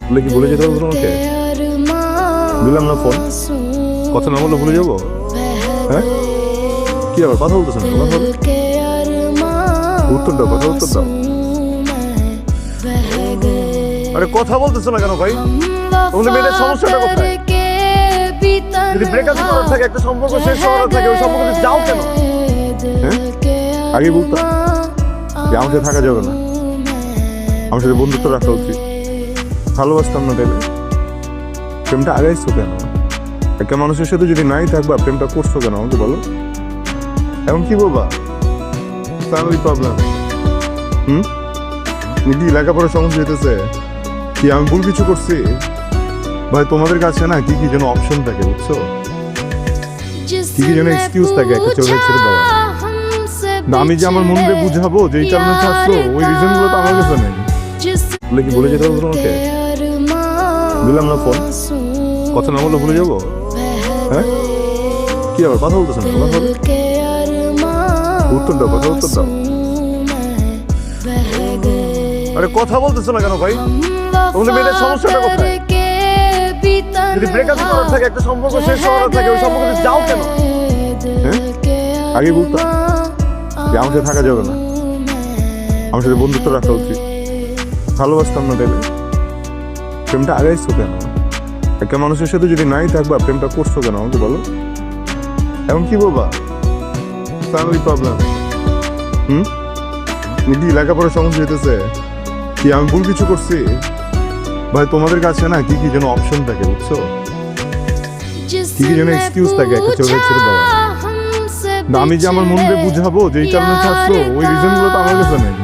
বলে কি ভুলে যেতে পারবো তোমাকে? দিলাম না ফোন, কথা না বললে ভুলে যাবো? হ্যাঁ, কি আবার কথা বলতেছেন? কথা বলো, উত্তর দাও, কথা উত্তর দাও। আরে কথা বলতেছো না কেন ভাই? তোমাদের মেয়েদের সমস্যাটা কোথায়? যদি ব্রেকআপ করার থাকে, একটা সম্পর্ক শেষ করার থাকে, ওই সম্পর্কে যাও কেন? হ্যাঁ, আগে বলতাম যে আমার সাথে থাকা যাবে না, আমার সাথে বন্ধুত্ব রাখা উচিত, ভালোবাসতাম না তাহলে প্রেমটা আগাইছো কেন? একটা মানুষের সাথে যদি নাই থাকবা, প্রেমটা করছো কেন আমাকে বলো? এখন কি বলবা? Family problem. কি লেখাপড়ার সমস্যা হইতেছে? কি আমি ভুল কিছু করছি? ভাই তোমাদের কাছে না কি কি যেন অপশন থাকে, বুঝছো? কি কি যেন এক্সকিউজ থাকে একটা ছেলে ছেড়ে দেওয়া। না আমি যে আমার মনকে বুঝাবো যে এই কারণে থাকছো, ওই রিজন গুলো তো আমার কাছে নেই। বলে কি ভুলে যেতে পারবো তোমাকে? দিলাম না ফোন, কথা না বললে ভুলে যাবো? হ্যাঁ, কি আবার কথা বলতেছেন? কথা বলো, উত্তর দাও, কথা উত্তর দাও। আরে কথা বলতেছো না কেন ভাই? তোমাদের মেয়েদের সমস্যাটা কোথায়? যদি ব্রেকআপ করার থাকে, একটা সম্পর্ক শেষ করার থাকে, ওই সম্পর্কে যাও কেন? হ্যাঁ, আগে বলতাম যে আমার সাথে থাকা যাবে না, আমার সাথে বন্ধুত্ব রাখা উচিত, ভালোবাসতাম না তাহলে প্রেমটা আগাইছো কেন? একটা মানুষের সাথে যদি নাই থাকবা, প্রেমটা করছো কেন আমাকে বলো? এখন কি বলবা? Family problem. কি লেখাপড়ার সমস্যা হইতেছে? কি আমি ভুল কিছু করছি? ভাই তোমাদের কাছে না কি কি যেন অপশন থাকে, বুঝছো? কি কি যেন এক্সকিউজ থাকে একটা ছেলে ছেড়ে দেওয়া। না আমি যে আমার মনকে বুঝাবো যে এই কারণে থাকছো, ওই রিজন গুলো তো আমার কাছে নেই।